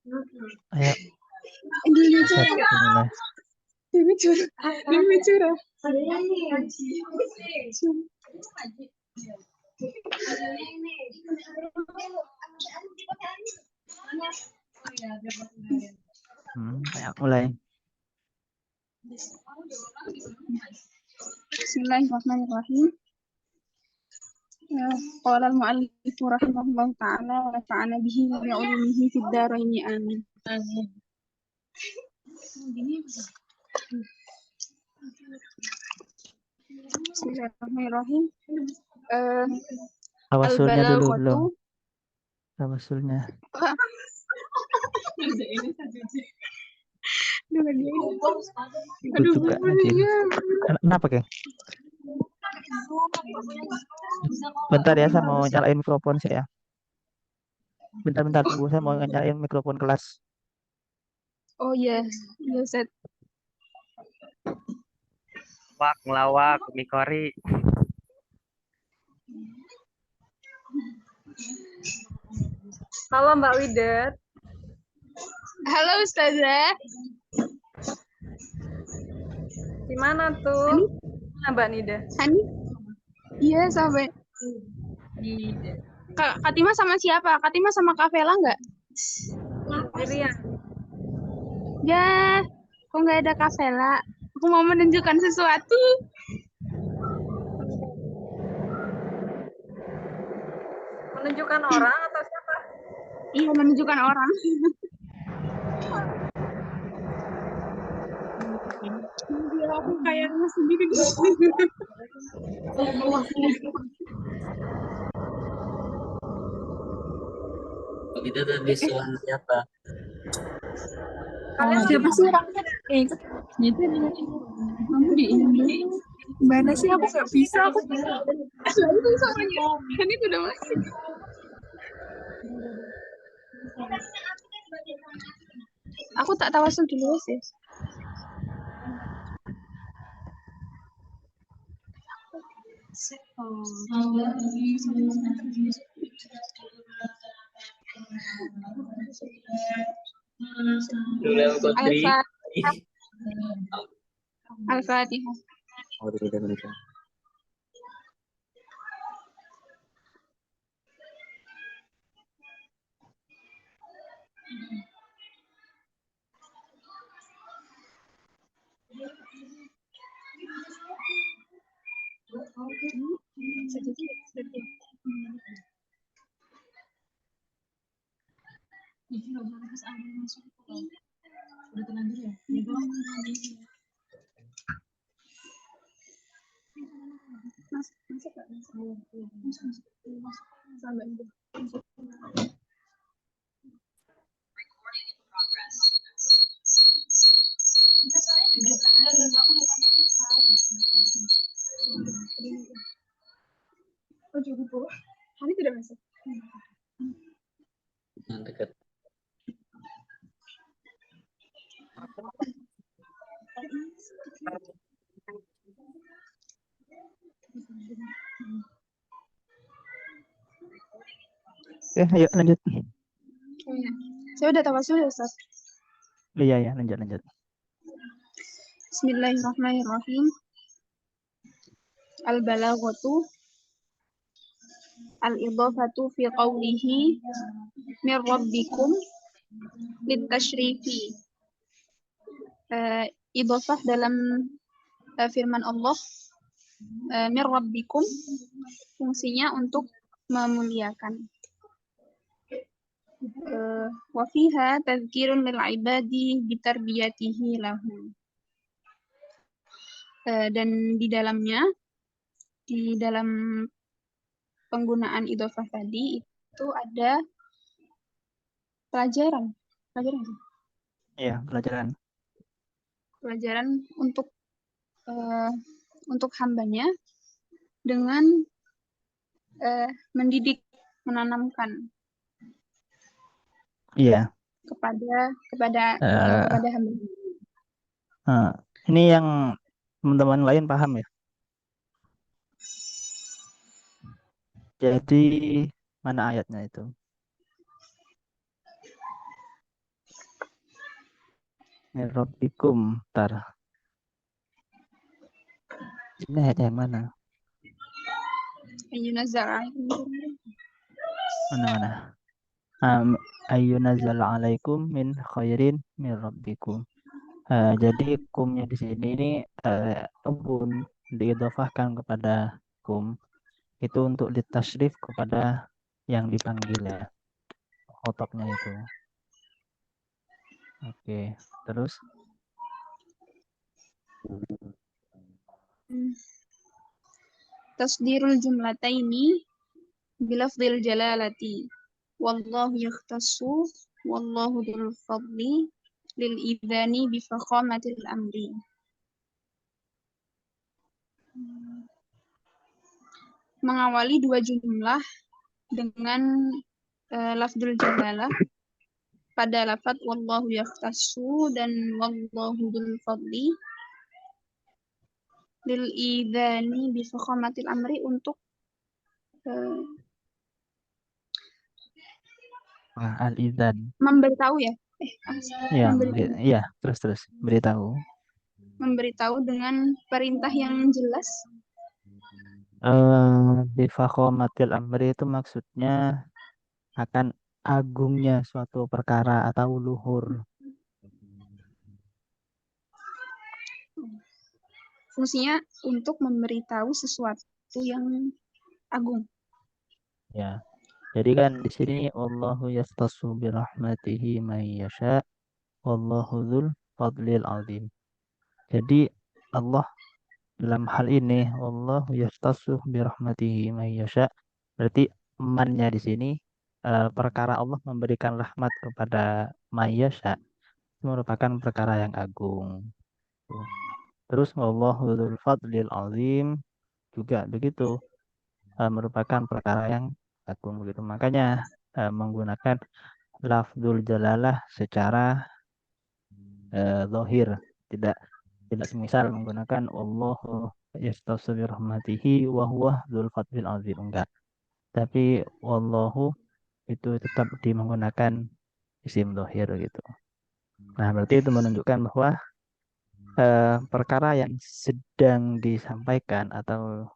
Ayo, Ini siap curah. dimulai. Ini curah. Ini curah. Ayo mulai. Bismillahirrahmanirrahim. Qala al-mu'allif rahimahullah ta'ala wa nafa'ana bihi wa bi'ulumihi fid dharain amin. Bismillahirrahmanirrahim. Tawasulnya dulu belum? Al-balaghatu. Tawasulnya. Aduh, Juga Nadine. Kenapa, Keng? Bentar ya, saya mau nyalain mikrofon saya. Bentar, tunggu, saya mau nyalain mikrofon kelas. Oh iya, iya Set. Wak ngelawak Mikori. Halo Mbak Widet. Halo Ustazah. Di mana tuh? Mana Mbak Nida? Hani? Iya, sampai. Kak Tima sama siapa? Kak Tima sama Kak Vela nggak? Sendirian. Ya, kok nggak ada Kak Vela? Aku mau menunjukkan sesuatu. Menunjukkan orang atau siapa? Iya, menunjukkan orang. Iya, aku kayaknya sendiri. Kita tadi soal siapa? Kalian Siapa sih orangnya? Itu kamu di ini. Mana sih aku nggak bisa. Aku itu suaranya. Kan itu udah masuk. Aku tak tawasul dulu sih. Al-Fatihah. Al-Fatihah. Oh, cukup. Hani tidak masuk. Yang dekat. Ayo lanjut. Oh, ya. Saya udah tawasul ya, Ustaz. Iya, lanjut. Bismillahirrahmanirrahim. Al-balaghatu al-idhafatu fi qawlihi min rabbikum litashrifi. Idhafah dalam firman Allah min rabbikum fungsinya untuk memuliakan. Wa fiha tadhkirun lil ibadi bitarbiyatihi lahum. Dan di dalamnya, di dalam penggunaan idhofah tadi itu ada pelajaran Iya, pelajaran untuk hambanya dengan mendidik, menanamkan Iya. kepada hamba. Ini yang teman-teman lain paham ya? Jadi mana ayatnya itu? Min rabbikum. Ntar. Ini ayat yang mana? Yunazzal alaikum. Mana? Ayyunazzal alaikum min khairin min rabbikum. Jadi kumnya di sini ini kebun diidhofahkan kepada kum itu untuk ditasrif kepada yang dipanggil ya, khotobnya itu. Oke, terus Tasdirul jumlataini bilafdil jalalati. Wallahu yakhtassu wallahu dzul fadli lil idani bi fakhamatil amri. Mengawali dua jumlah dengan lafzul jalalah pada lafaz wallahu yakhtassu dan wallahu dzul fadli lil idani bi fakhamatil amri untuk al-idzan. memberitahu ya. Ya, memberitahu. terus beritahu. Memberitahu dengan perintah yang jelas. Bi fakhamatil amri itu maksudnya akan agungnya suatu perkara atau luhur. Fungsinya untuk memberitahu sesuatu yang agung. Ya. Jadi kan di sini Allahu yastasu bi rahmatihi may yasha wallahu dzul fadlil azim. Jadi Allah dalam hal ini Allahu yastasu bi rahmatihi may yasha berarti emannya di sini perkara Allah memberikan rahmat kepada may yasha itu merupakan perkara yang agung. Tuh. Terus wallahu dzul fadlil azim juga begitu merupakan perkara yang agung begitu. Makanya menggunakan lafzul jalalah secara zahir, tidak semisal menggunakan Allahu yastasu bi rahmatihi wa huwa dzul fadlil azim, enggak. Tapi wallahu itu tetap menggunakan isim zahir gitu. Nah, berarti itu menunjukkan bahwa perkara yang sedang disampaikan atau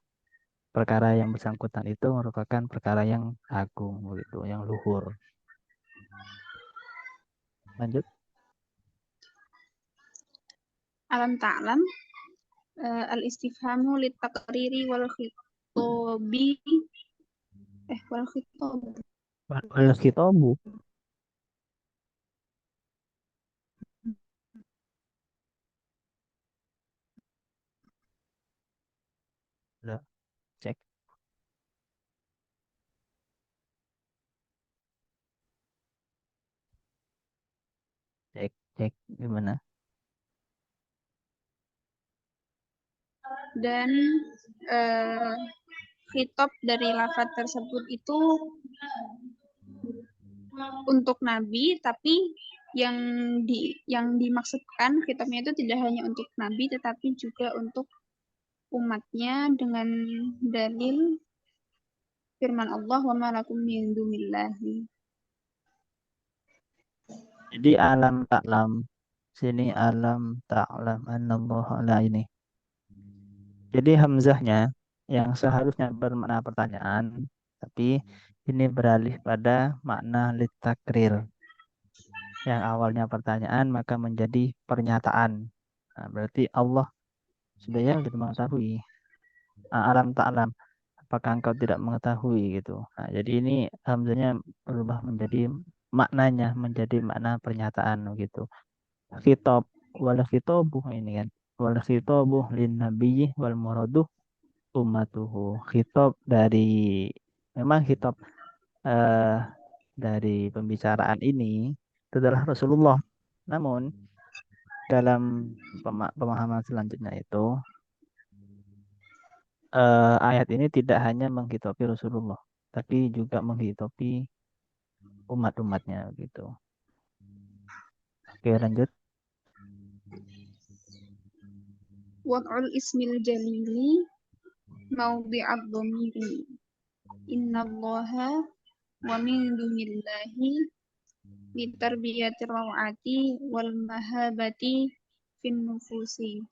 perkara yang bersangkutan itu merupakan perkara yang agung begitu, yang luhur. Lanjut. Alam ta'lam al-istifhamu litaqriri wal khitobi wal khitab. Wal khitabu. Udah, cek. Cek gimana? Dan khitab dari lafaz tersebut itu untuk nabi, tapi yang dimaksudkan khitabnya itu tidak hanya untuk nabi tetapi juga untuk umatnya dengan dalil firman Allah wa ma lakum min dunillahi. Jadi alam ta'lam. Sini alam ta'lam annallaha la ini. Jadi hamzahnya yang seharusnya bermakna pertanyaan, tapi ini beralih pada makna litakrir. Yang awalnya pertanyaan maka menjadi pernyataan. Nah, berarti Allah sudah mengetahui. Alam ta'lam. Apakah engkau tidak mengetahui gitu. Nah, jadi ini hamzahnya berubah menjadi maknanya menjadi makna pernyataan gitu. Khitab wal khitabu ini kan. Wal khitabu lin nabiyyi wal muradu ummatuhu. Khitab dari memang khitab eh, dari pembicaraan ini itu adalah Rasulullah. Namun dalam pemahaman selanjutnya itu ayat ini tidak hanya menghitopi Rasulullah, tapi juga menghitopi umat-umatnya gitu. Oke, lanjut. Wad'ul ismil jalili mawdi'ad dhamiri. Innallaha wa min dunillahi litarbiyatir rawati wal mahabati fin nufusi.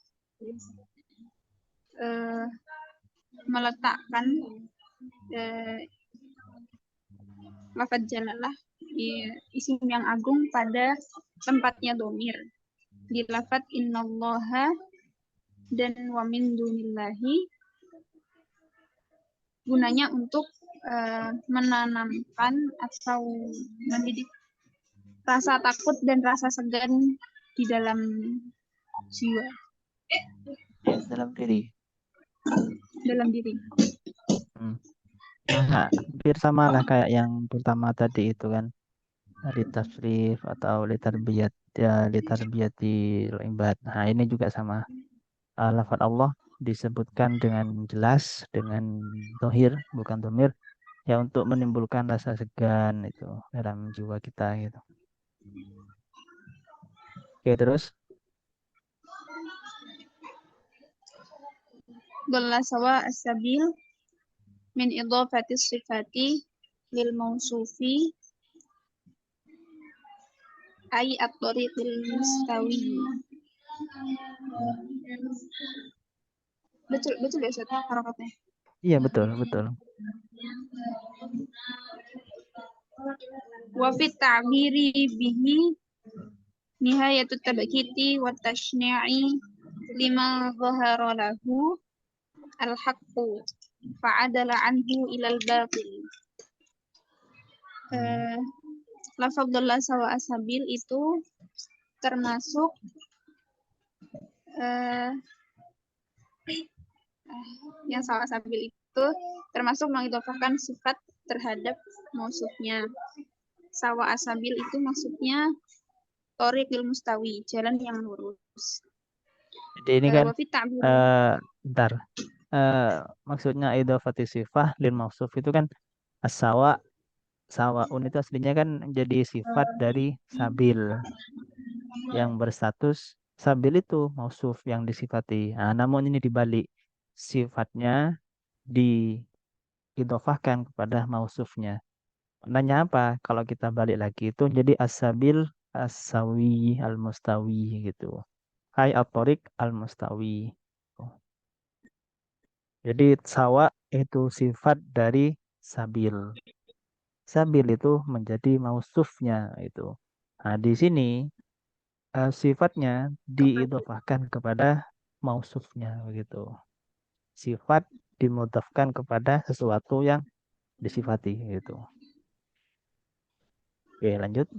Meletakkan lafaz jalalah isim yang agung pada tempatnya domir. Di lafaz innallaha dan wa min dunillahi gunanya untuk menanamkan atau mendidik rasa takut dan rasa segan di dalam jiwa, dalam diri. dalam diri. Nah, hampir sama lah kayak yang pertama tadi itu kan, litasrif atau litarbiyat ya, litarbiyatil ibad. Nah, ini juga sama. Lafaz Allah disebutkan dengan jelas, dengan dohir, bukan domir, ya untuk menimbulkan rasa segan itu dalam jiwa kita gitu. Oke, terus Dhalla sawa as-sabil min idhafati sifati lil mausufi ay at-tariqil mustawi. Betul ya Ustaz harokatnya? iya betul. Wa fit ta'biri bihi nihayatut tabakiti wa tashni'i lima dhahara lahu al-haqqu fa'adala anhu ilal batil. Lafaz dhalla sawa asabil itu termasuk yang sawa asabil itu termasuk mengidhofahkan sifat terhadap mausufnya. Sawa asabil itu maksudnya thoriqil mustawi, jalan yang lurus. Jadi ini kan Wa fit ta'bir bentar. Maksudnya idhofati sifah lil mausuf itu kan asawa, sawaun itu aslinya kan jadi sifat dari sabil yang berstatus sabil itu mausuf yang disifati. Nah, namun ini dibalik, sifatnya diidhofahkan kepada mausufnya. Nanya apa? Kalau kita balik lagi itu jadi asabil asawi al-mustawi gitu. Hai at-tariq al-mustawi. Jadi sawa itu sifat dari sabil. Sabil itu menjadi mausufnya itu. Nah, di sini sifatnya diidhofahkan kepada mausufnya begitu. Sifat dimudhafkan kepada sesuatu yang disifati gitu. Oke, lanjut.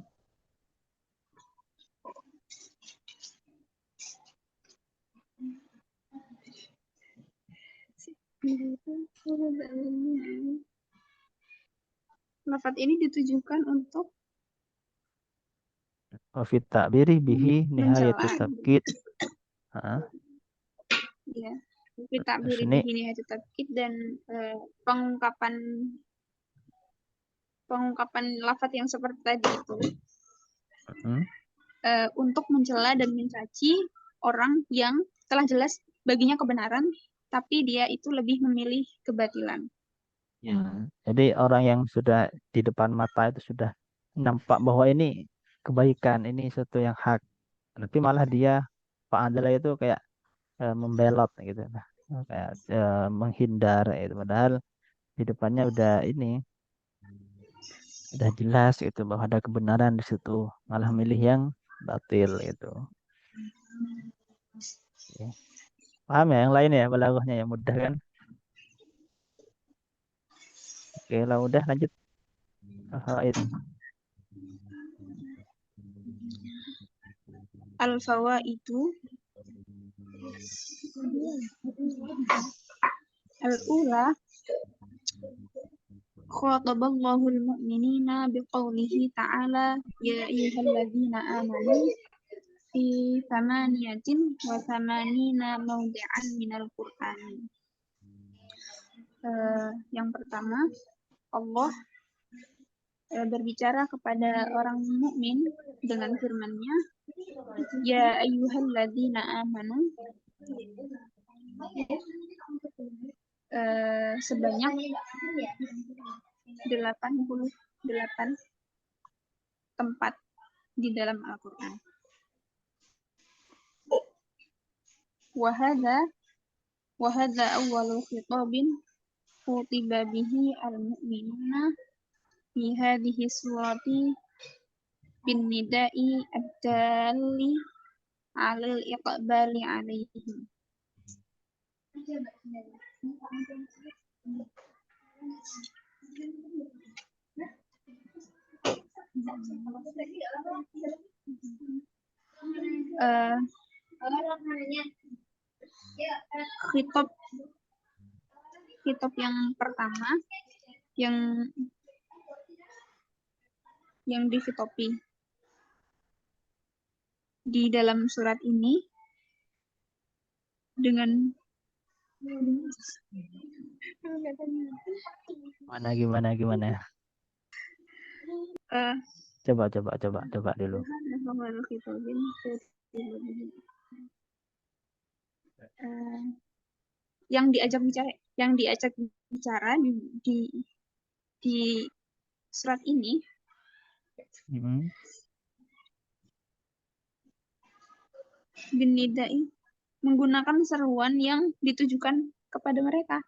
lafaz ini ditujukan untuk Wa fit ta'biri bihi nihayatu mencela. tabkid. Heeh. Ya, fi ta'biri Sini bihi nihayatu tabkid dan pengungkapan lafaz yang seperti tadi itu untuk mencela dan mencaci orang yang telah jelas baginya kebenaran tapi dia itu lebih memilih kebatilan. ya. Jadi orang yang sudah di depan mata itu sudah nampak bahwa ini kebaikan, ini sesuatu yang hak. Tapi malah dia Pak Andala itu kayak membelot gitu. Nah, kayak menghindar itu. Padahal di depannya udah jelas itu bahwa ada kebenaran di situ. Malah milih yang batil itu. Oke. Paham ya yang lain ya balaghahnya ya mudah kan? Oke, lah udah lanjut. Al-Fawaid. Al-fawaidu al-ula khataballahu al-mu'minina biqaulihi ta'ala ya ayyuhalladzina amanu fi thamaniyatin wa thamanina mawdi'an minal Qur'an. Yang pertama, Allah berbicara kepada orang mukmin dengan firman-Nya, ya ayyuhalladzina amanu, sebanyak 88 tempat di dalam Al-Quran. Wahada awwalu khitabin khutiba bihi al-mu'minuna fi hadhihi surati bin nida'i ad-dalli 'alal iqbali 'alaihim. Khitab yang pertama yang difitopi di dalam surat ini dengan Gimana? Coba dulu. Yang diajak bicara di surat ini bin nidai menggunakan seruan yang ditujukan kepada mereka.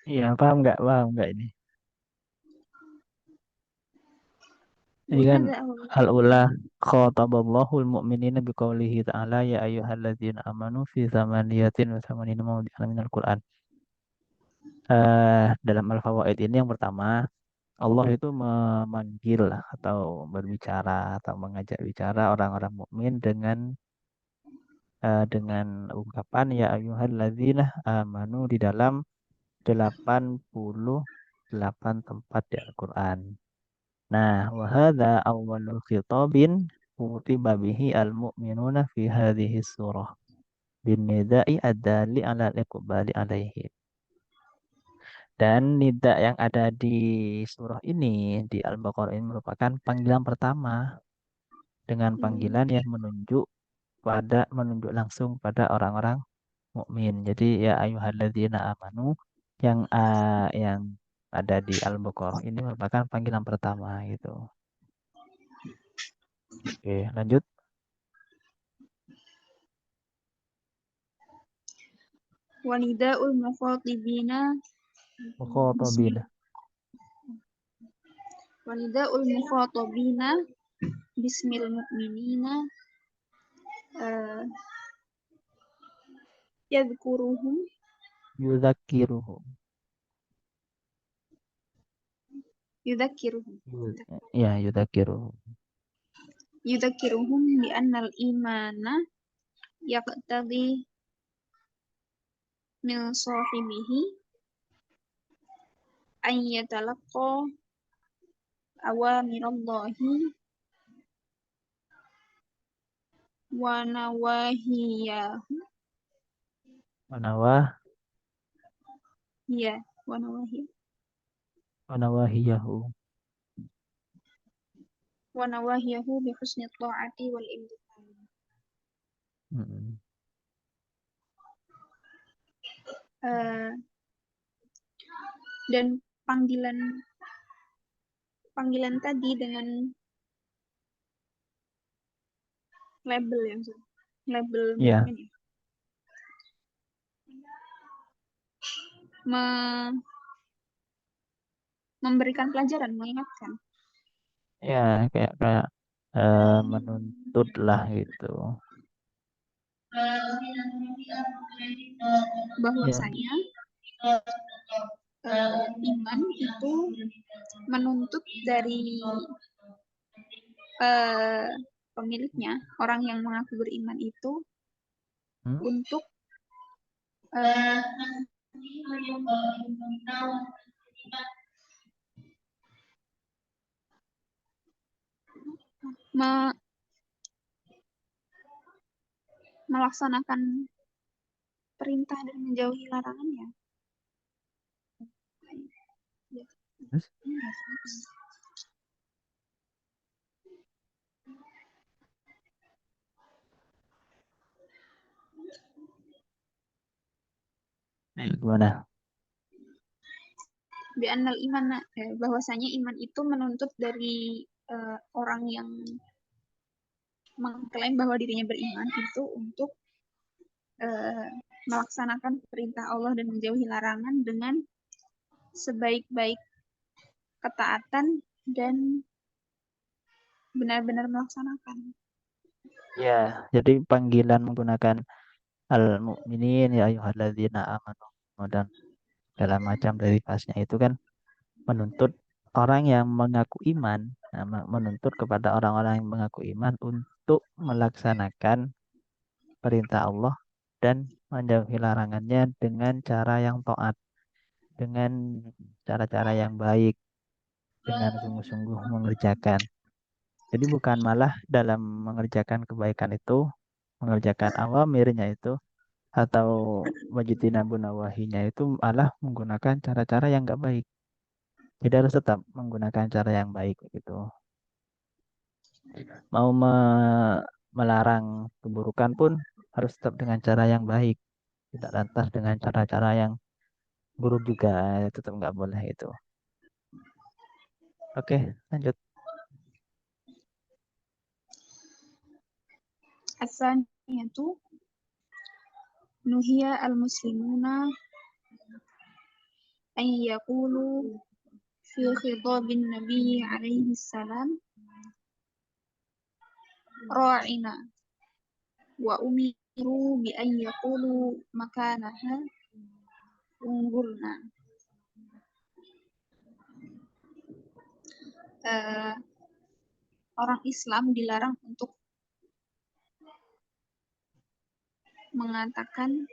Iya, paham nggak ini? Ini kan al-ula khataballahul mu'minina biqaulihi ta'ala ya ayyuhalladzina amanu fi thamaniyatin wa thamanina mawdi'an minal Qur'an. Dalam al-fawaid ini yang pertama, Allah itu memanggil atau berbicara atau mengajak bicara orang-orang mukmin dengan ungkapan ya ayyuhalladzina amanu di dalam 88 tempat di Al-Qur'an. Nah, wa hadza awwalu khitabin kutiba bihi al-mu'minuna fi hadhihi surah bin nida'i ad-dali 'ala al-iqbali 'alaihi. Dan nida yang ada di surah ini di Al-Baqarah ini merupakan panggilan pertama dengan panggilan yang menunjuk langsung pada orang-orang mukmin. Jadi ya ayyuhalladzina amanu yang ada di Al-Baqarah ini merupakan panggilan pertama gitu. Oke, lanjut. Wanidaul mukhatabina bismil mu'minina yadhkuruhum Yudzakiruhum. Ya, yudzakiruhum bi annal imana yaqtadi min sahibihi an yatalaqqa awamirallahi wa nawahiyahu wa nawahiyahu bi husni ta'ati wal imtithal. Dan panggilan tadi dengan label mukmin ya. Memberikan pelajaran, mengingatkan. Ya, kayak menuntut lah gitu. Bahwasanya iman itu menuntut dari pemiliknya, orang yang mengaku beriman itu untuk melaksanakan perintah dan menjauhi larangannya. Gimana? Bahwasanya iman itu menuntut dari orang yang mengklaim bahwa dirinya beriman itu untuk melaksanakan perintah Allah dan menjauhi larangan dengan sebaik-baik ketaatan dan benar-benar melaksanakan. Ya, jadi panggilan menggunakan al-mu'minin ya ayyuhalladzina amanu dan segala macam derivasinya itu kan menuntut orang yang mengaku iman, menuntut kepada orang-orang yang mengaku iman untuk melaksanakan perintah Allah dan menjauhi larangannya dengan cara yang taat, dengan cara-cara yang baik, dengan sungguh-sungguh mengerjakan. Jadi bukan malah dalam mengerjakan kebaikan itu, mengerjakan awamirnya itu, atau wajibinabu nawahinya itu malah menggunakan cara-cara yang nggak baik. Jadi harus tetap menggunakan cara yang baik gitu. Mau melarang keburukan pun harus tetap dengan cara yang baik. Tidak lantas dengan cara-cara yang buruk juga, tetap nggak boleh itu. Oke, lanjut. As-saniyatu nuhiya al-muslimuna an yaqulu fi khitabin nabi alaihi salam ra'ina wa umiru bi an yaqulu makanaha unggurna. Orang Islam dilarang untuk mengatakan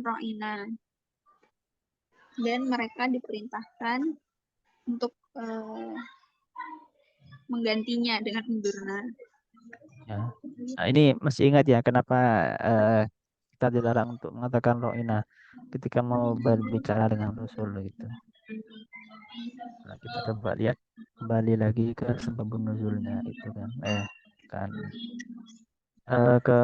ra'ina, dan mereka diperintahkan untuk menggantinya dengan undurna. Ya. Nah, ini masih ingat ya kenapa kita dilarang untuk mengatakan ro'ina ketika mau berbicara dengan Rasul gitu. Nah, kita coba lihat kembali lagi ke sebab nuzulnya itu kan. Kan ke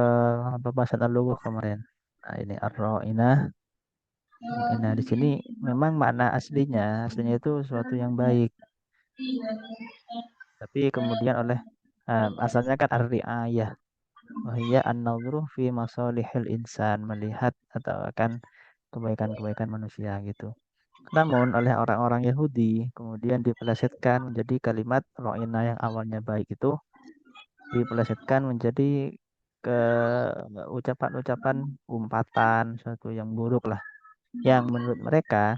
pembahasan al-lugh kemarin. Nah, ini ar-ro'ina. Nah, di sini memang makna aslinya itu sesuatu yang baik. Tapi kemudian oleh asalnya kan ar-ri'ayah. Wahia an-nadhru fi masalihil insan, melihat atau akan kebaikan-kebaikan manusia gitu. Namun oleh orang-orang Yahudi kemudian dipelesetkan menjadi kalimat ro'ina yang awalnya baik itu dipelesetkan menjadi ke ucapan-ucapan umpatan suatu yang buruk lah. Yang menurut mereka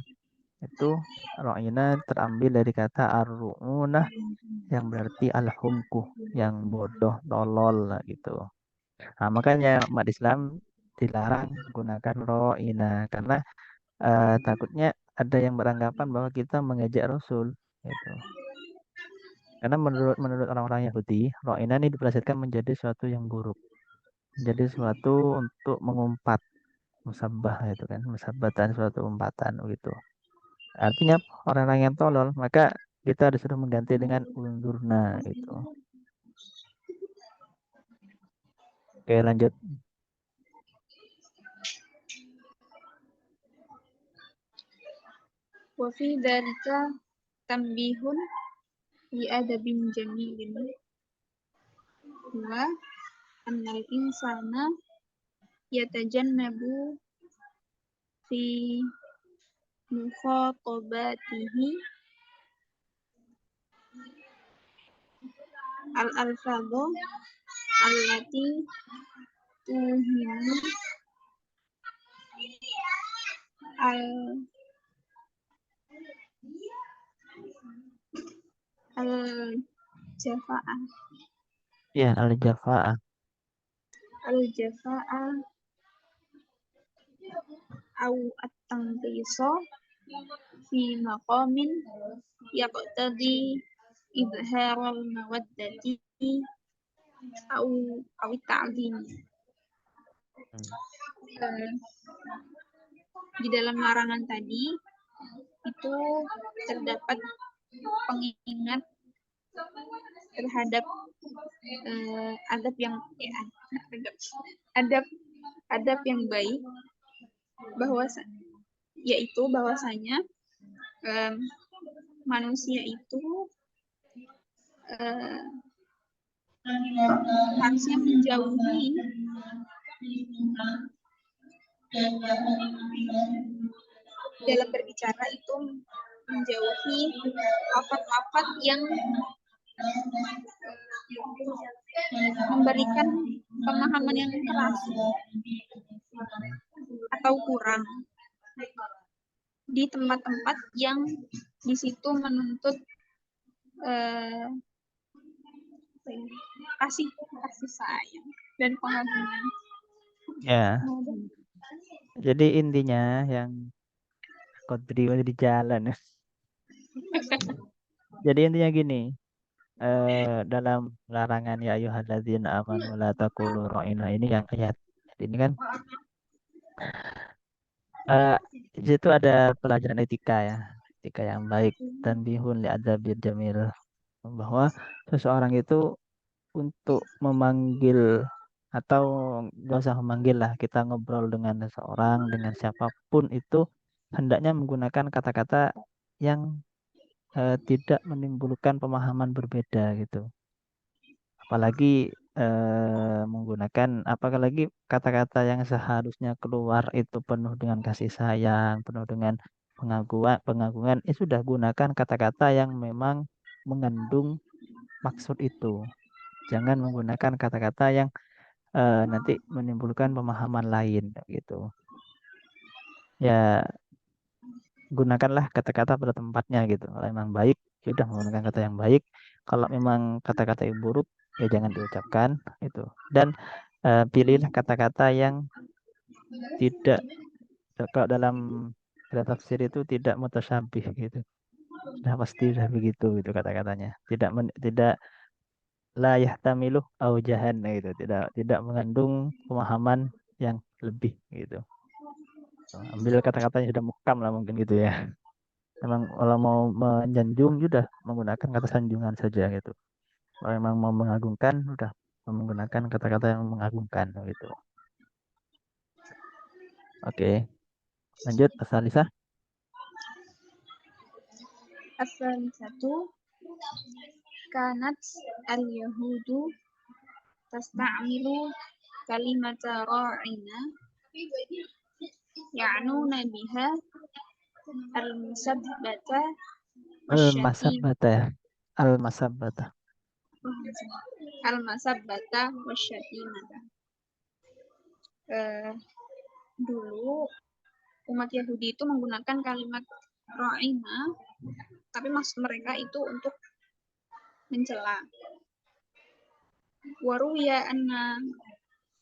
itu ro'ina terambil dari kata ar-ru'unah yang berarti al-humku, yang bodoh, tolol lah gitu. Nah, makanya umat Islam dilarang menggunakan ro'ina karena takutnya ada yang beranggapan bahwa kita mengejek Rasul gitu. Karena menurut menurut orang-orang Yahudi, ro'ina ini dipelesetkan menjadi sesuatu yang buruk, menjadi sesuatu untuk mengumpat, musabah itu kan, musabatan suatu umpatan gitu. Artinya orang-orang yang tolol, maka kita disuruh mengganti dengan unzurna itu. Oke, lanjut. Wa fi dzalika tanbihun li adabin jamilin wa annal insana yatajannabu fi mukhatabatihi al-alfadhu allati tuhinu al-jafa'ah Ya, al-jafa'ah. al-jafa'ah au at-tanqisa fi maqamin yaqtadi izharal mawaddati au ta'zim. Di dalam larangan tadi itu terdapat pengingat terhadap adab yang baik, yaitu bahwasanya manusia itu harusnya menjauhi dalam berbicara itu, menjauhi lafaz-lafaz yang memberikan pemahaman yang keras atau kurang di tempat-tempat yang di situ menuntut kasih sayang dan pengagungan. Ya, jadi intinya yang Kodri di jalan. Jadi intinya gini, dalam larangan ya ayyuhalladzina amanu la taqulu ra'ina ini yang ayat ini kan di situ ada pelajaran etika ya, etika yang baik dan bihun li adzabil jamil, bahwa seseorang itu untuk memanggil atau gak usah memanggil lah, kita ngobrol dengan seseorang, dengan siapapun itu hendaknya menggunakan kata-kata yang tidak menimbulkan pemahaman berbeda gitu. Apalagi apalagi kata-kata yang seharusnya keluar itu penuh dengan kasih sayang, penuh dengan pengagungan, sudah gunakan kata-kata yang memang mengandung maksud itu. Jangan menggunakan kata-kata yang nanti menimbulkan pemahaman lain gitu. Ya, gunakanlah kata-kata pada tempatnya gitu. Kalau memang baik, ya udah menggunakan kata yang baik. Kalau memang kata-kata yang buruk, ya jangan diucapkan itu. Dan pilihlah kata-kata yang tidak, kalau dalam tafsir itu tidak mutasyabih gitu. Sudah pasti sudah begitu gitu kata-katanya. Tidak la yahtamilu aujahan gitu. Tidak mengandung pemahaman yang lebih gitu. Ambil kata-katanya sudah muhkam lah mungkin gitu ya. Memang kalau mau menyanjung sudah menggunakan kata sanjungan saja gitu. Kalau memang mau mengagungkan sudah menggunakan kata-kata yang mengagungkan gitu. Oke. Lanjut Asalisa. As-salisatu kanat al-yahudu tasta'milu kalimata ra'ina ya'nuna biha al-musabbata Al-masabbata ya. Al-masabbata. al-masabbata wasyatimata. Dulu umat Yahudi itu menggunakan kalimat ra'ina, tapi maksud mereka itu untuk mencela. Waruya anna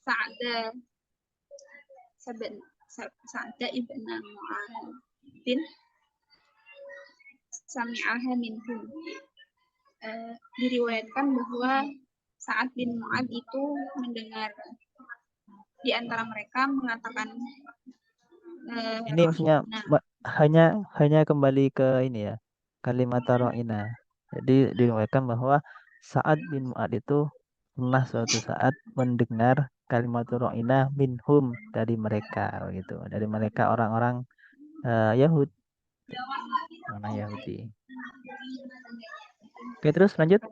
Sa'da ibn Mu'adhin sami'aha minhum. Diriwayatkan bahwa Sa'ad bin Mu'adh itu mendengar di antara mereka mengatakan ini maksudnya hanya kembali ke ini ya, kalimat ra'ina. Jadi diriwayatkan bahwa Sa'ad bin Mu'adh itu pernah suatu saat mendengar kalimat ra'ina minhum, dari mereka gitu, dari mereka orang-orang Yahudi, orang Yahudi. Oke, terus lanjut.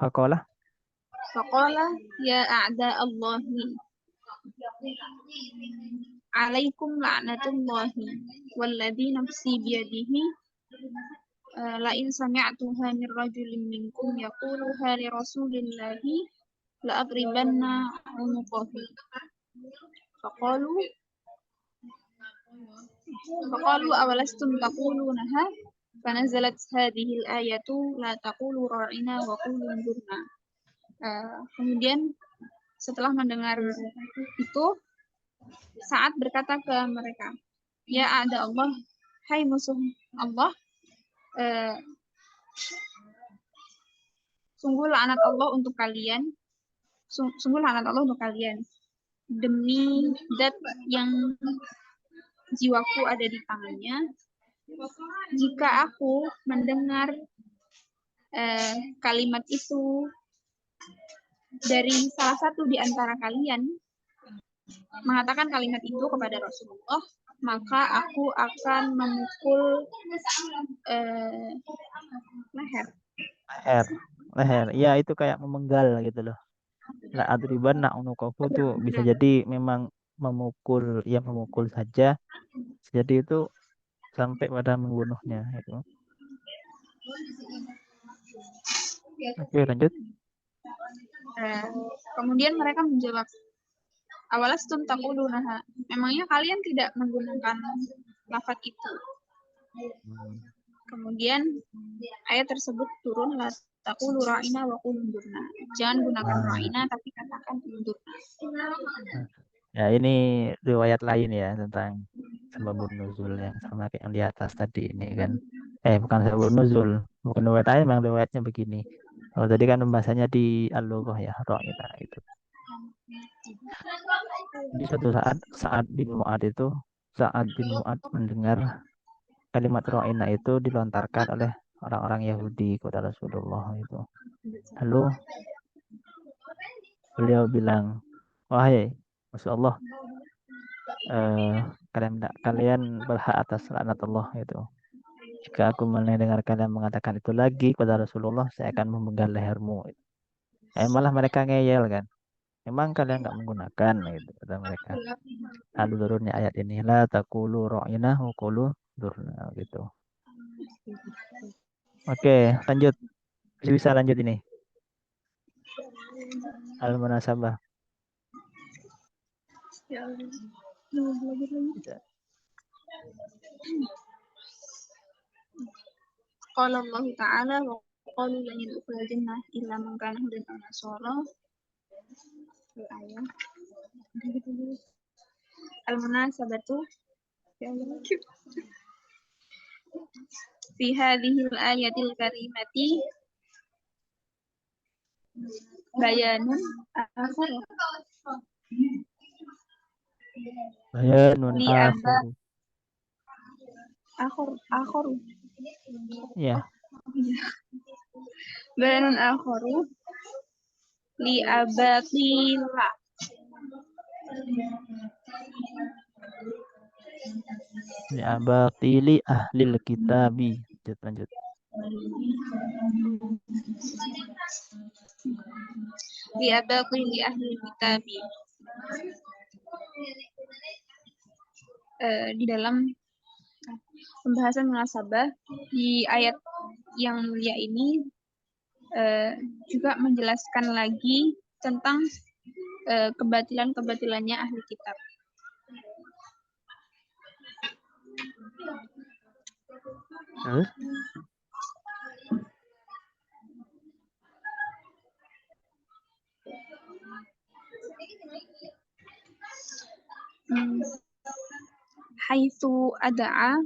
Faqala ya a'da Allahi alaikum la'natullahi walladhi nafsi biyadihi la in sami'tuha min rajulin minkum yaquluha li rasulillahi la adribanna unuqahu. Faqalu awalastum taqulunaha fanazalat hadhihi al-ayatu la taqulu ra'ina wa qulu anzurna. Kemudian setelah mendengar itu, Sa'ad berkata ke mereka, ya ada Allah, hai musuh Allah, sungguh laknat Allah untuk kalian, demi zat yang jiwaku ada di tangannya. Jika aku mendengar kalimat itu dari salah satu di antara kalian mengatakan kalimat itu kepada Rasulullah, maka aku akan memukul leher. Leher. Ya, itu kayak memenggal gitu loh. La adriban unuqahu tuh bisa jadi memang memukul saja. Jadi itu sampai pada membunuhnya itu. Oke, lanjut. Kemudian mereka menjawab, awalastum taqulunaha, memangnya kalian tidak menggunakan lafaz itu. Kemudian ayat tersebut turun, la taqulu ra'ina wa qulu unzurna. Jangan gunakan ra'ina tapi katakan unzurna. Ya, ini riwayat lain ya tentang sebabun nuzul yang sama kayak yang di atas tadi ini kan. Bukan sebabun nuzul, bukan riwayat lain, memang riwayatnya begini. Kalau tadi kan pembahasannya di Al-Lughah ya, ra'ina itu. Di suatu saat Sa'ad bin Mu'ad mendengar kalimat ra'ina itu dilontarkan oleh orang-orang Yahudi kepada Rasulullah itu. Lalu beliau bilang, wahai Rasulullah, kalian berhak atas laknat Allah itu. Jika aku mendengar kalian mengatakan itu lagi kepada Rasulullah, saya akan memenggal lehermu. Malah mereka ngeyel kan. Emang kalian nggak menggunakan gitu kata mereka. Lalu turunnya ayat ini, la taqulu ra'ina wa qulu durna gitu. Oke, lanjut. Bisa lanjut ini. Al-Munasabah. Qala Allah Ta'ala wa qalu lan yadkhulul jannah illa man kana hudan aw nasara. Ayat. Al-munasabatu fi hadhil ayatil karimati bayanun Bayanun li aba akhir ya. Bayanun akharu li abatila Li abatili ahlil kitabi. Lanjut. li abatili ahli kitabi. Di dalam pembahasan munasabah di ayat yang mulia ini juga menjelaskan lagi tentang kebatilan-kebatilannya ahli kitab. Haitsu ad'a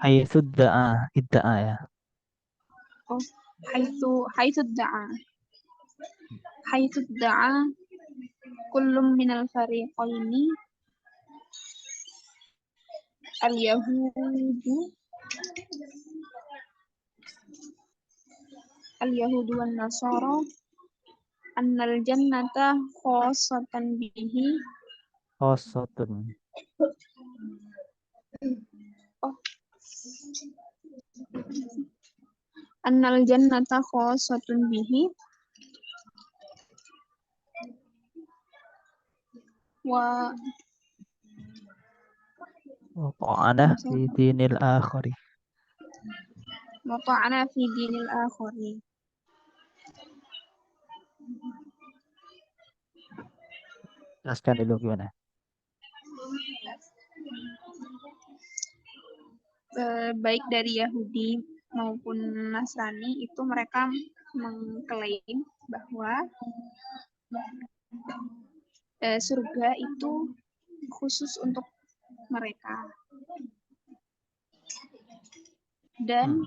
Haitsu idda'a ya. Haitsu da'a kullum minal fariqaini al-yahudu wan nasara annal jannata khassatan bihi Khosotun. Annal jannata khassatun bihi wa ta'ana fi dinil akhari. wa ta'ana fi dinil akhari. Jelaskan dulu gimana? Baik dari Yahudi maupun Nasrani itu mereka mengklaim bahwa surga itu khusus untuk mereka dan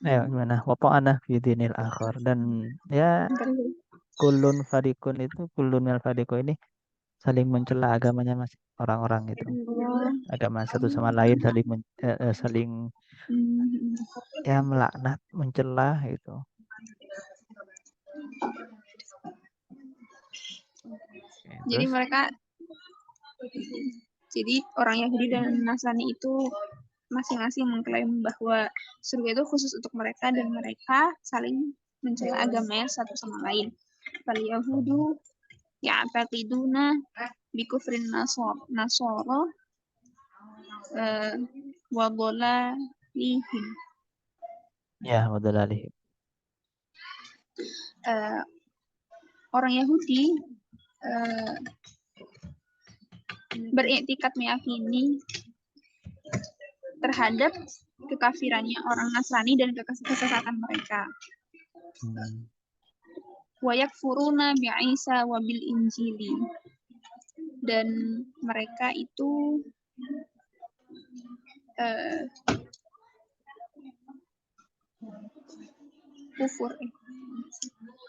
Gimana? Wata'ana fi dinil akhar. Dan ya kullun minal fariqo ini saling mencela agamanya orang-orang itu. Allah. Agama satu sama lain saling Hmm. ya melaknat, mencela itu. Oke, Jadi terus jadi orang Yahudi dan Nasrani itu masing-masing mengklaim bahwa surga itu khusus untuk mereka dan mereka saling mencela agamanya satu sama lain. Fal Yahudu ya'taqiduna bi kufrin nasara wa dhalalihim. ya wadalali. Orang Yahudi beriktikad meyakini terhadap kekafirannya orang Nasrani dan kesesatan mereka. Wa yakfuruna bi Isa wa bil Injili. Dan mereka itu kufur,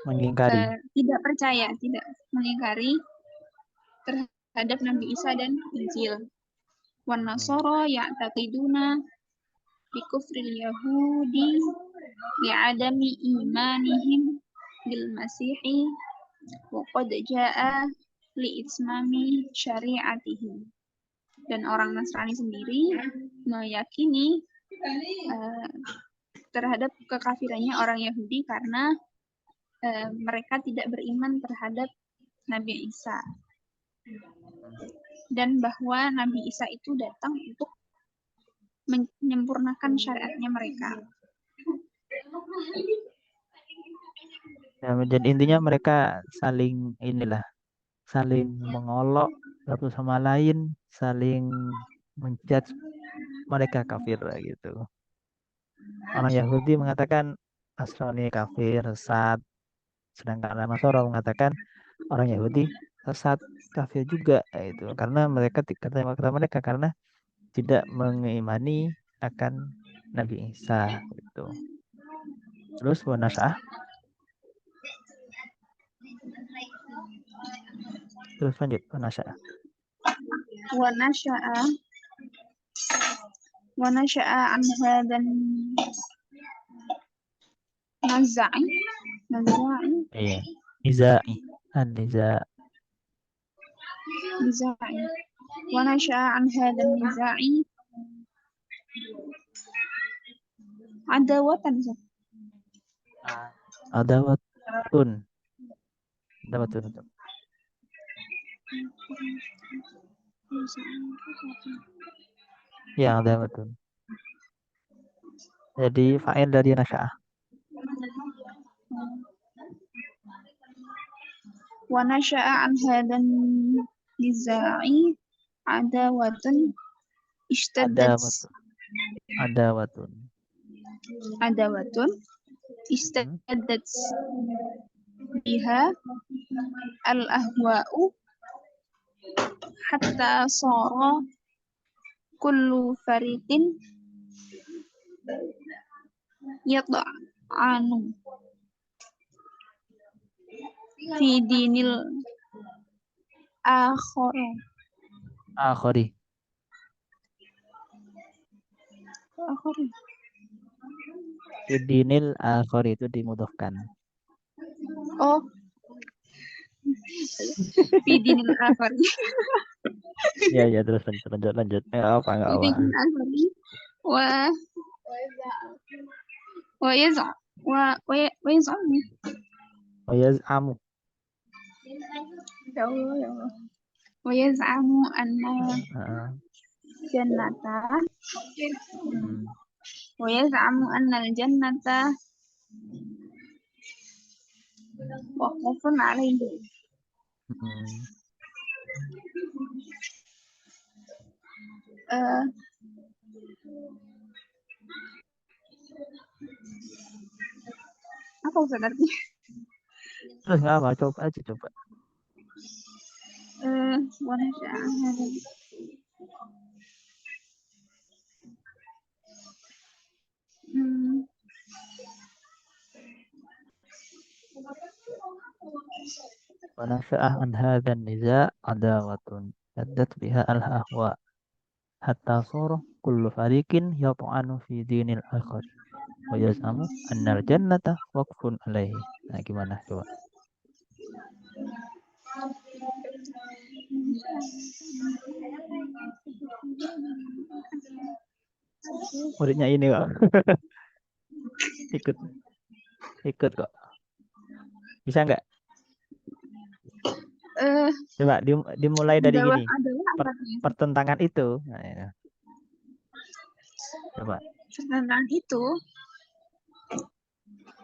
Mengingkari. tidak percaya, tidak mengingkari terhadap Nabi Isa dan Injil. Wan Nasara ya'taqiduna bi kufril Yahudi li'adami imanihim bil Masihi wa qad ja'a li'itmami syari'atihim. Dan orang Nasrani sendiri meyakini terhadap kekafirannya orang Yahudi karena mereka tidak beriman terhadap Nabi Isa. Dan bahwa Nabi Isa itu datang untuk menyempurnakan syariatnya mereka. Ya, dan intinya mereka saling saling mengolok satu sama lain, saling menjudge mereka kafir gitu. Orang Yahudi mengatakan Nasrani kafir, sesat, sedangkan orang Nasara mengatakan orang Yahudi sesat, kafir juga itu karena kata mereka karena tidak mengimani akan Nabi Isa gitu. Terus Wanasah. Terus lanjut Wanasah. Wanasha'a an hadan naza'i. Iya. Nizai. An-niza. Wanasha'a an hadan niza'i adawatan. Adawatun. Adawatun. Ya, adawatun. Jadi fa'il dari nasya'ah. Wanasha'a an hadan niza'i adawatun ishtaddat Adawatun. istaddat biha al-ahwa'u hatta sara kullu fariqin yata'anu fi dinil Akhari. Dinil akhari itu dimudahkan. Oh, fi dinil akhari. Ya, terus lanjut. Apa enggak apa. Wa yaz'amu Oh ya, amu. ya Allah. Wa yaz'amu anna jannata wa yaz'amu anna al-jannata waqafun alaihi. Apa Ustaz artinya? Terus nggak apa, coba aja coba. ونشأ عن هذا النزاع عداوة شدت بها الأهواء حتى صار كل فريق يطعن في دين الآخر ويزعم أن الجنة وقف عليه. Nah, gimana coba? Muridnya ini kok. Ikut, ikut kok. Bisa nggak? Eh, Coba dimulai dari adalah gini. apa nih? Pertentangan itu. Nah, ya. Coba. Tentang itu,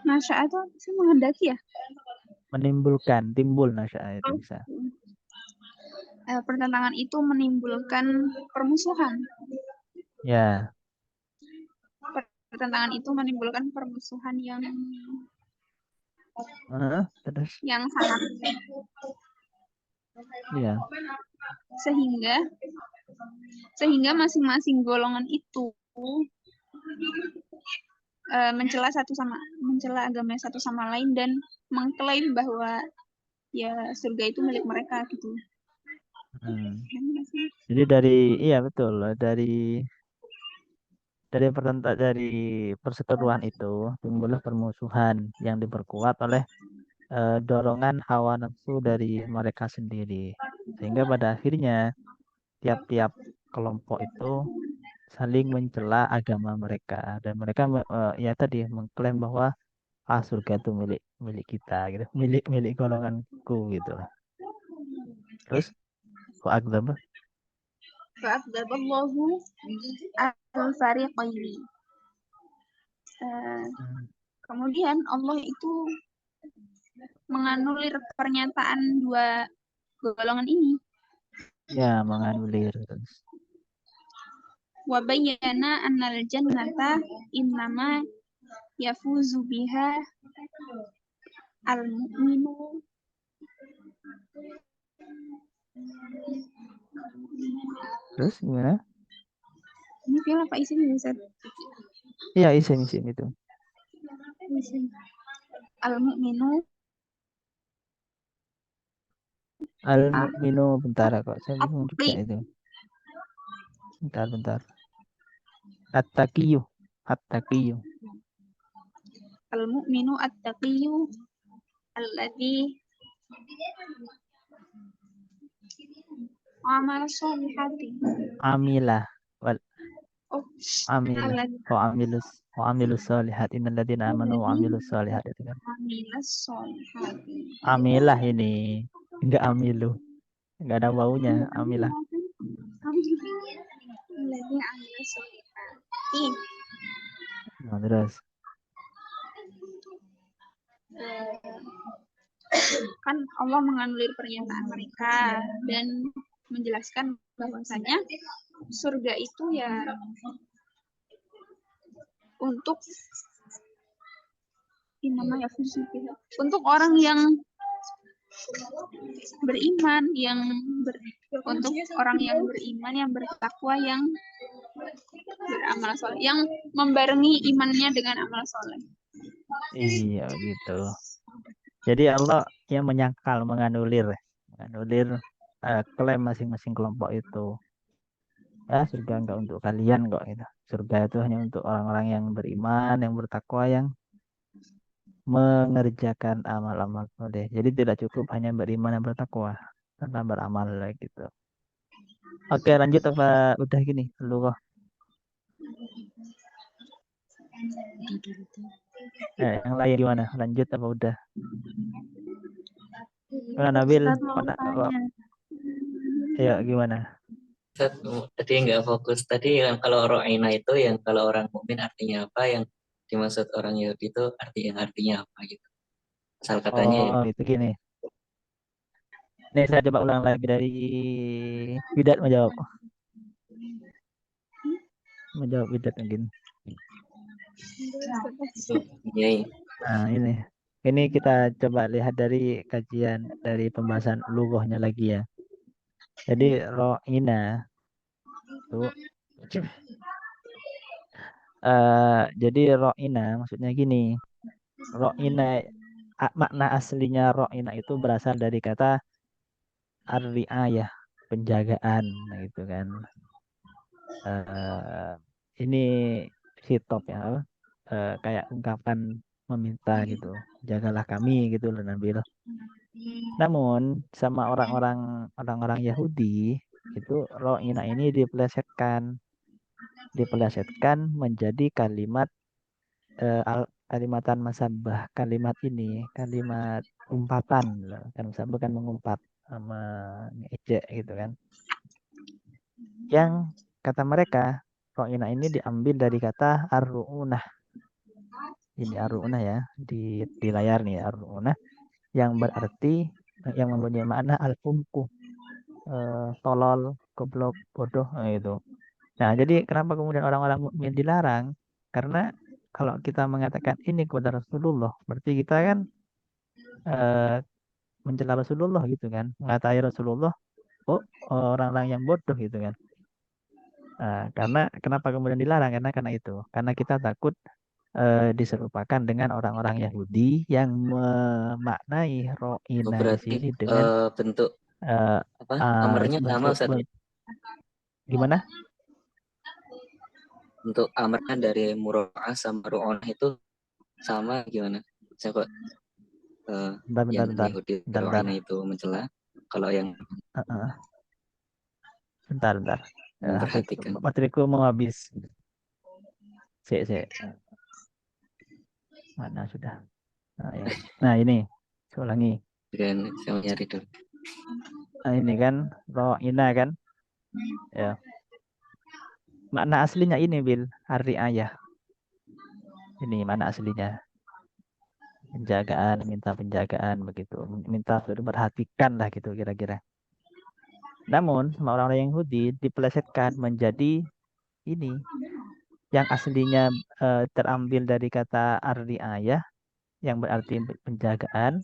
Nasya itu sih menghendaki ya. Timbul nasya itu bisa. Pertentangan itu menimbulkan permusuhan. Ya, Pertentangan itu menimbulkan permusuhan terus yang sangat ya. sehingga masing-masing golongan itu mencela agama satu sama lain dan mengklaim bahwa ya surga itu milik mereka gitu. Jadi iya betul dari perseteruan itu timbullah permusuhan yang diperkuat oleh dorongan hawa nafsu dari mereka sendiri. Sehingga pada akhirnya tiap-tiap kelompok itu saling mencela agama mereka dan mereka ya tadi mengklaim bahwa surga itu milik milik kita gitu, milik milik golonganku gitu lah. Terus kok agama? Fa'adzallahu al-fariqaini. Kemudian Allah itu menganulir pernyataan dua golongan ini. Ya, menganulir. Wa bayyana annal jannata innama yafuzu biha al-mu'minu Terus gimana? Ini film apa isinya Ustaz? Iya, isim itu. Al-mu'minu Al-mu'minu bentar kok saya bingung juga At-taqi. itu. Bentar. At-taqiyyu. At-taqiyyu. Al-mu'minu at-taqiyyu alladhi amal solihati. Amilah wal Oh, amilah wa amilus solihat innal ladzina amanu wa amilus solihat itu kan. Amilas solihati. Amilah ini enggak amilu. Enggak ada baunya amilah. Alladhi amilas solihati. Nah, terus kan Allah menganulir pernyataan mereka dan menjelaskan bahwasanya surga itu ya untuk untuk orang yang beriman, untuk orang yang beriman, yang bertakwa, yang beramal soleh, yang membarengi imannya dengan amal soleh. iya gitu. Jadi Allah yang menganulir klaim masing-masing kelompok itu. Ya, surga enggak untuk kalian kok gitu. Surga itu hanya untuk orang-orang yang beriman, yang bertakwa, yang mengerjakan amal-amal soleh. Jadi tidak cukup hanya beriman dan bertakwa, tanpa beramal gitu. Oke, lanjut apa udah gini? Lu kok. Yang lain gimana? Lanjut apa udah? Nabil, mana? Ayo gimana? Tadi nggak fokus. Tadi yang kalau ro'ina itu yang kalau orang mukmin artinya apa? Yang dimaksud orang Yahudi itu artinya apa gitu? Asal katanya ya. Itu gini. Nih saya coba ulang lagi dari Widat menjawab. Widat mungkin. Iya. Nah, ini kita coba lihat dari kajian dari pembahasan lughahnya lagi ya. Jadi ro'ina itu jadi ro'ina maksudnya gini. Ro'ina makna aslinya ro'ina itu berasal dari kata ar-ri'ayah, penjagaan, nah gitu kan. Eh, ini hitop ya, apa? Kayak ungkapan meminta gitu, jagalah kami gitu loh Nabil. Namun sama orang-orang Yahudi itu ro'ina ini dipelesetkan menjadi kalimat kalimatan masabah, kalimat ini kalimat umpatan loh. Kan masabah kan mengumpat sama ngejek gitu kan, yang kata mereka ro'ina ini diambil dari kata ar-ru'unah. Ini ar-ru'unah ya, di layar nih ar-ru'unah, yang berarti yang mempunyai makna al-humku, tolol, goblok, bodoh, itu. Nah, jadi kenapa kemudian orang-orang mukmin dilarang? Karena kalau kita mengatakan ini kepada Rasulullah, berarti kita kan eh, mencela Rasulullah gitu kan, mengatai Rasulullah, oh orang-orang yang bodoh gitu kan. Nah, karena kenapa kemudian dilarang? Karena itu, karena kita takut diserupakan dengan orang-orang Yahudi yang memaknai Oh, ro'ina di berarti sini dengan bentuk eh, apa amarnya sama bentuk Ustaz ya? gimana? Untuk amarnya dari muro'ah sama ru'onah itu sama gimana? Saya kok Bentar, bentar, yang bentar, Yahudi bentar, bentar, ro'ina itu mencela, kalau yang Eh, eh, bentar, bentar. HP memperhatikan bateraiku mau habis. Sik, sik. Mana sudah? Nah, ya. Nah ini, saya ulangi. dengan saya nyari dulu. Nah, ini kan ro'ina kan, ya. Makna aslinya ini Bil, hari ayah. Ini mana aslinya? Penjagaan, minta penjagaan begitu, minta suruh perhatikan lah gitu kira-kira. Namun sama orang-orang Yahudi dipelesetkan menjadi ini yang aslinya terambil dari kata ar-riayah yang berarti penjagaan,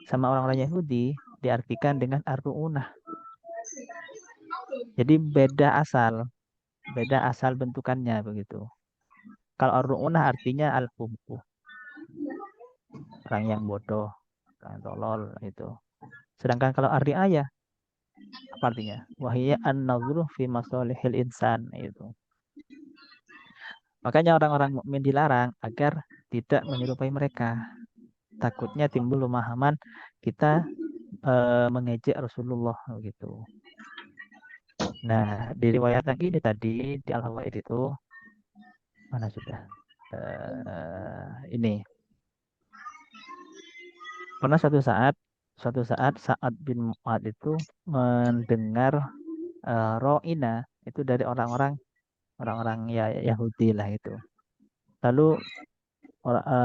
sama orang-orang Yahudi diartikan dengan ar-ru'unah. Jadi beda asal bentukannya begitu. Kalau ar-ru'unah artinya al-humku, orang yang bodoh, orang yang tolol itu. Sedangkan kalau ar-riayah apa artinya? Wahiyya an-nazru fi masalihil insan itu. Makanya orang-orang mukmin dilarang agar tidak menyerupai mereka. Takutnya timbul pemahaman kita mengejek Rasulullah gitu. Nah, di riwayat yang ini tadi di Al-Hawaid itu mana sudah ini pernah suatu saat Sa'ad bin Mu'ad itu mendengar ro'ina itu dari orang-orang ya Yahudi lah itu. Lalu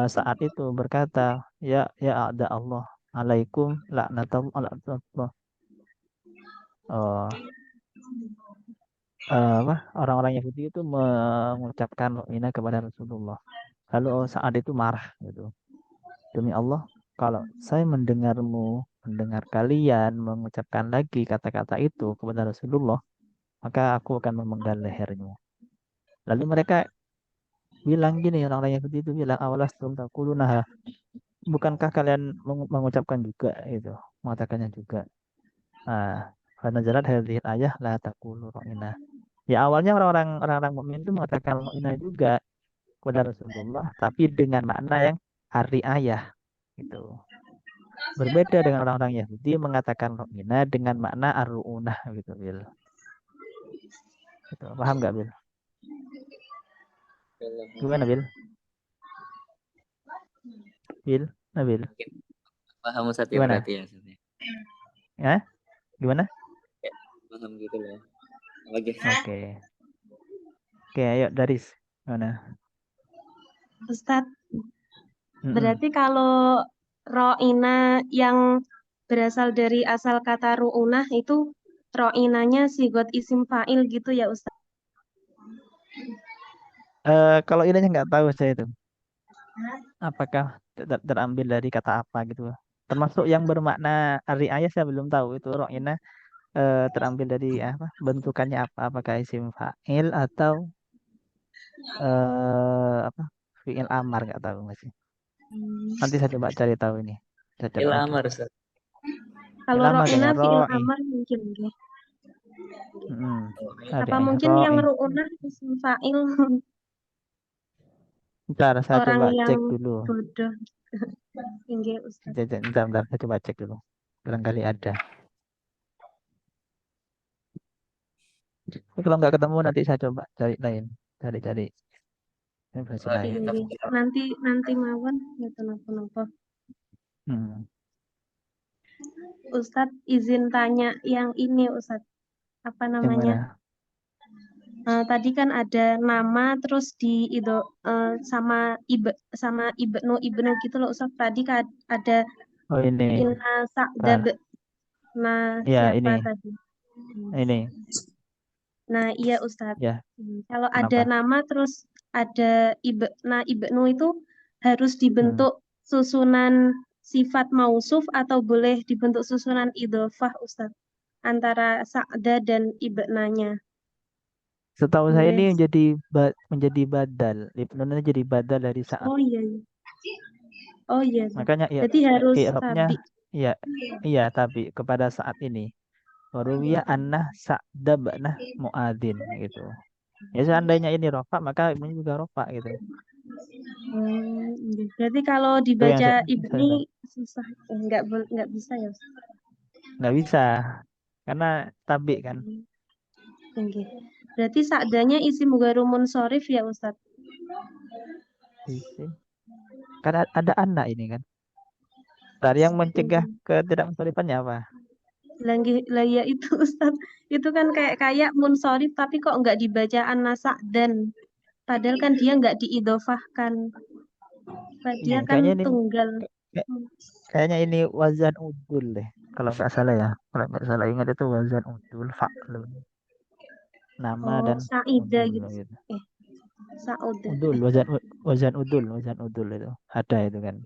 saat itu berkata, ya ada Allah, alaikum laknatullah. Oh, apa orang-orang Yahudi itu mengucapkan ro'ina kepada Rasulullah. Lalu saat itu marah gitu. Demi Allah, kalau saya mendengar kalian mengucapkan lagi kata-kata itu kepada Rasulullah, maka aku akan memenggal lehernya. Lalu mereka bilang gini, orang-orang Yahudi itu bilang, awalas tum taqulunaha, bukankah kalian mengucapkan juga itu, mengatakannya juga. Nah, fanazalat hadhil ayah la taqulu ra'ina. Ya awalnya orang-orang mukmin itu mengatakan ra'ina juga kepada Rasulullah, tapi dengan makna yang hari ayah gitu. Berbeda dengan orang-orang Yahudi mengatakan ra'ina dengan makna ar-ru'unah gitu, Bil. Gitu. Paham nggak, Bil? Gimana, Bil? Bil? Nah, Bil. Paham Ustaz ya Gimana? berarti ya Ustaz ya? Ya? Gimana? Ya, paham gitu loh. Oke. Oke. Oke, ayo Daris. Gimana? Ustadz, Mm-mm. berarti kalau ro'ina yang berasal dari asal kata ru'unah itu ro'inanya sigot isim fa'il gitu ya Ustadz? Kalau ininya nggak tahu saya itu. Apakah terambil dari kata apa gitu. Termasuk yang bermakna ayah saya belum tahu itu ro'ina terambil dari apa? Bentukannya apa? Apakah isim fa'il atau apa? Fi'il amar nggak tahu masih. Nanti saya coba cari tahu ini. Saya cek Fi'il lagi. amar, Ustaz. Kalau Lama ro'ina kayaknya fi'il ro'i. amar mungkin nggih. Ada Apa nih mungkin yang ro'i. ru'unah isim fa'il Bentar, saya orang coba yang cek dulu. bodoh. Nggih, Ustaz. Bentar, saya coba cek dulu. Barangkali ada. Tapi kalau nggak ketemu nanti saya coba cari lain. Cari ini versi lain. Nggih. Nanti mawon mboten napa-napa. Hmm. Ustadz izin tanya yang ini Ustadz. Apa Yang namanya? mana? Tadi kan ada nama terus sama ibnu gitu loh Ustadz. Tadi kan ada Oh ini. inna Bentar. sa'dab. Nah, Ya siapa ini. tadi? Ini. Nah, iya Ustadz. Ya. Kalau ada Kenapa? nama terus ada ibnu itu harus dibentuk susunan sifat mausuf atau boleh dibentuk susunan idhofah Ustadz antara sa'da dan ibnanya. Setahu saya Boleh. ini menjadi badal. Ibnunnya jadi badal dari saat. Oh iya. Oh iya. Makanya ya Berarti harus i'rabnya tabi. iya tapi kepada saat ini waruwiya anna sa'dabna muadzin gitu. Ya seandainya ini rofa maka ini juga rofa gitu. Iya. Berarti kalau Itu yang dibaca saya ibni susah. Nggak bisa ya Ustaz? nggak bisa karena tabi kan. Oke. Berarti sa'danya isim mugharu munsharif ya Ustaz? Isim. Karena ada anak ini kan. Dari yang mencegah ketidakmunsarifannya apa? Lah ya itu Ustaz. Itu kan kayak munsharif tapi kok nggak dibaca an-nasa'dan. Padahal kan dia nggak diidhofahkan. Dia kan Kayaknya ini tunggal. kayaknya ini wazan udul deh. Kalau nggak salah ya. Kalau nggak salah ingat itu wazan udul fa'lun. Nama dan Sa'idah udul gitu. gitu. Sa'udah. Udul, wazan udul itu. Ada itu kan.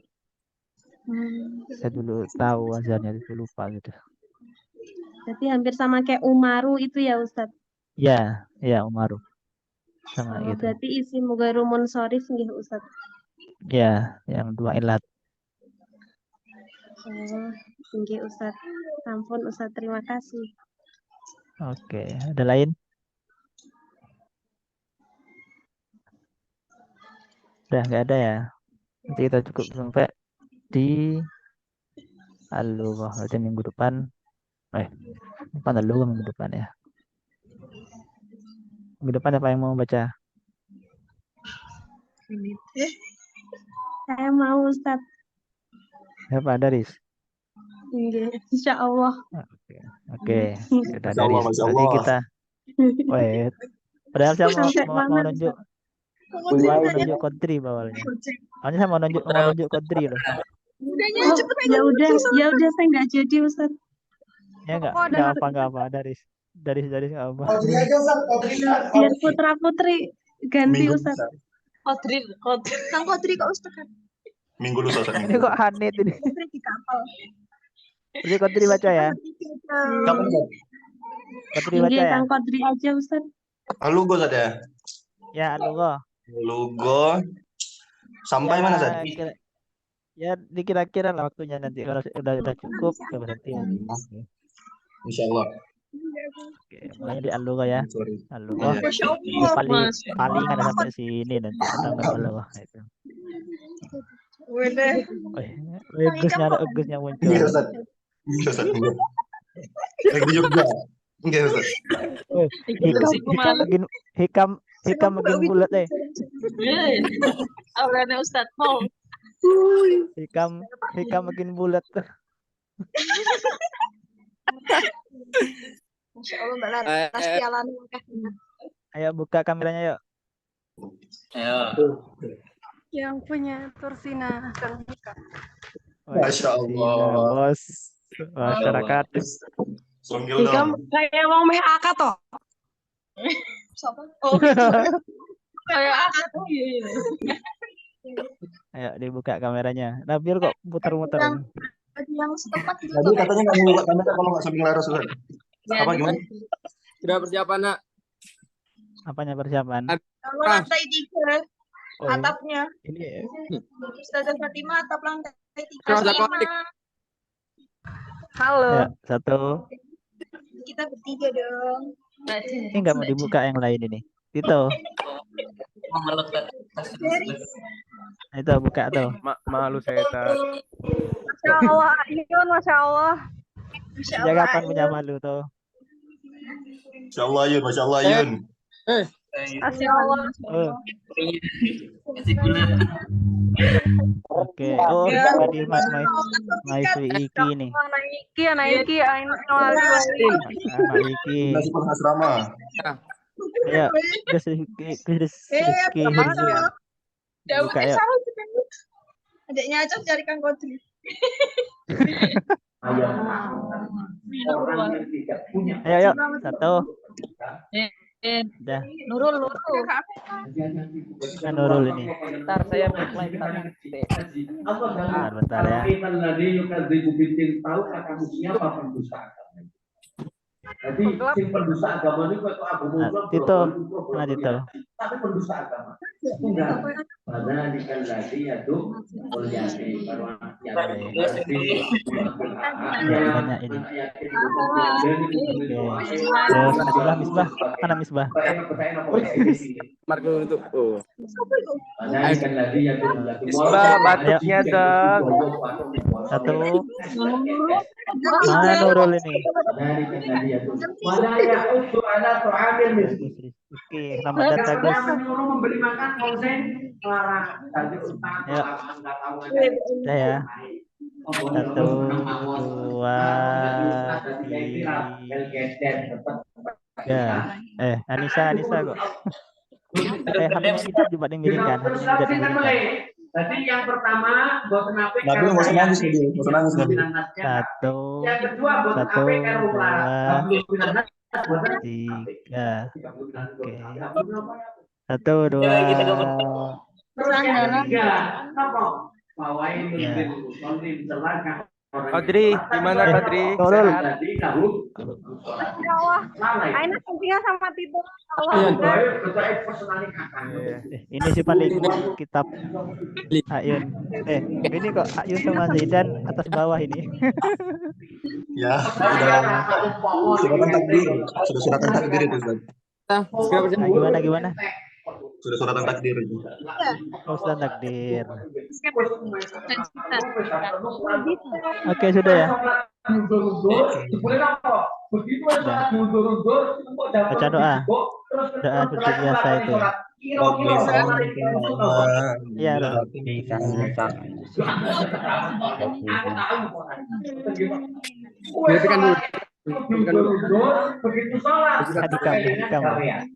Saya dulu tahu wazannya itu lupa gitu. Berarti hampir sama kayak Umaru itu ya Ustadz? Ya Umaru. Sama gitu. Berarti isim mugharu munsharif nggih Ustadz? Ya, yang dua ilat. Nggih Ustadz. Ampun Ustadz, terima kasih. Oke, ada lain? Udah nggak ada ya. Nanti kita cukup sampai di Al-Lughah. Berarti minggu depan. Bukan Al-Lughah minggu depan ya. Minggu depan apa yang mau baca? Saya mau Ustadz. Siapa Daris? Nggih, insya Allah. Oke. Udah Daris. Berarti kita. Wait. Padahal saya mau nunjuk. Mau nunjuk Kodri bawalnya. Soalnya saya mau nunjuk Kodri loh. Ya udah saya nggak jadi Ustadz. Ya nggak apa Daris nggak apa. Biar putra putri ganti Ustadz. Kodri. Kang Kodri kok Ustadz? Minggu lusa Ustaz. Ini kok Hanit ini. Di kapal. Jadi Kodri baca ya. Kapan Ustaz? Kodri baca ya. Kang Kodri aja Ustadz. Lugo Ustaz ya? Ya Lugo. Lugo. Sampai mana Ustaz? Ya dikira-kira lah waktunya nanti kalau udah cukup ya berarti. Insyaallah. Oke, mulai di Al-Lughah ya. Al-Lughah. Masya Allah. Paling ada sampai sini nanti tambah Al-Lughah itu. Egusnya muncul. Iya Ustaz. Lagi di Jogja. Enggak Ustaz. Hikam makin bulat deh. Aurana Ustadz mau. Hikam makin bulat. Masya Allah Mbak Laras piala Ayo buka kameranya yuk. Ayo. Yang punya Tursina akan buka. Masya Allah. Bos masyarakat. Hikam kayak wong meh akad toh. Siapa? Oh, kayak akad. Oh iya. Ayo dibuka kameranya. Nabil kok muter-muter. Yang setempat itu. Tadi katanya nggak mau buka kamera kalau nggak samping Laras Ustaz. Apa gimana? Sudah persiapan nak? Apanya persiapan? Kalau lantai 3. Oh, atapnya. ini Ustazah Fatimah atap lantai 3. Ustazah Konik. Halo. ya satu. Kita bertiga dong. Ini nggak mau dibuka yang lain ini. Tito, Memeluk itu buka tuh. Malu saya tak. Masya Allah, Ayun, Masya Allah. Masya Sejak Allah. kapan punya malu tuh? Masya Allah Yun, Masya Allah Yun. Masya Allah. Oh, kasih gula. oke. Oh, Ya. tadi Maiswi Iki nih. Anak Iki, anak wali. Anak Iki. Nasi kurang asrama. Ayo, Rizky Profesor. Daud Buka, yuk. sama adiknya aja cari Kang Kodri. Ayo, yuk. Satu. Udah, Nurul. kan Nurul ini. Bentar, saya backline Bentar ya. Jadi sing pendusta agama ini kok agama Tito, mana Tito? tapi pendusta agama. Enggak. Mana dikan lagi yaitu mulyati baru Banyak ini. Oke. Terus Misbah. Mana Misbah? Marco itu. Oh. Mana dikan lagi yaitu Misbah batuknya dong. Satu. Mana Nurul ini? Mana ya untuk anak tuamil Oke, selamat datang Gus. menyuruh memberi makan konsen melarang. Tadi utang Ya. enggak tahu Udah ya. Satu, dua, tiga. Anissa kok. Habis kita coba dimiringkan. Jadi yang pertama buat napi Nabi nggak usah nangis Nabi, nggak usah nangis Nabi. Satu, yang kedua buat satu, napi dua, tiga. Oke. Satu, dua. Kadri, gimana Kadri? Nurul. Masya Allah. Aina kuncinya sama Tito. Allah. Ini sih paling kitab Ayun. Ini kok Ayun sama Zaidan atas bawah ini. Ya, suratan takdir. Sudah suratan takdir itu Ustaz. Gimana? Sudah suratan takdir itu. Sudah takdir. Oke, sudah ya. Baca doa. Doa seperti biasa itu. Ya,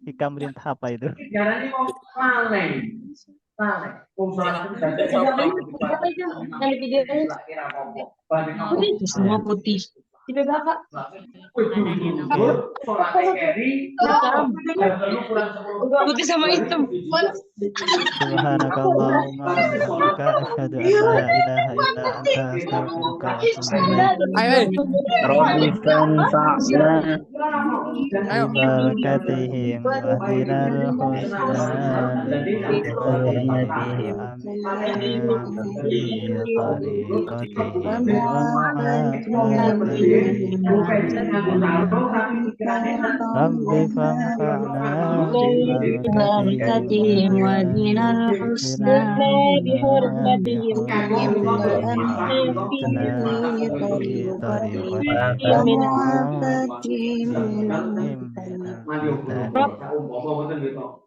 Hikam merintah apa itu? Semua putih. Putih sama hitam. Subhanakallahumma wa bihamdika asyhadu an la ilaha illa anta astaghfiruka wa atubu ilaik. Rabbi fanfa'na bi barakatihim wa dinal husna Rabbi fanfa'na ببركتهم ودنا الحسنى بحرمتهم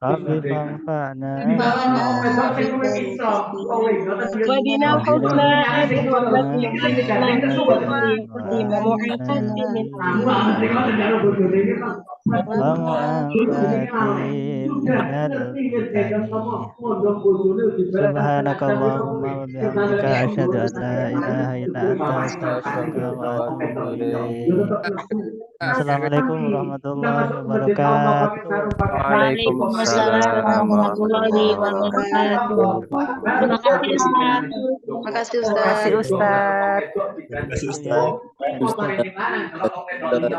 Rabbi fanfa'na ودنا الحسنى Subhanakallahumma wa bihamdika asyhadu an la ilaha illa anta astaghfiruka wa atubu ilaik. Assalamualaikum warahmatullahi wabarakatuh. Waalaikumsalam warahmatullahi wabarakatuh. Terima kasih Ustaz. Terima kasih Ustaz. Terima kasih Ustaz.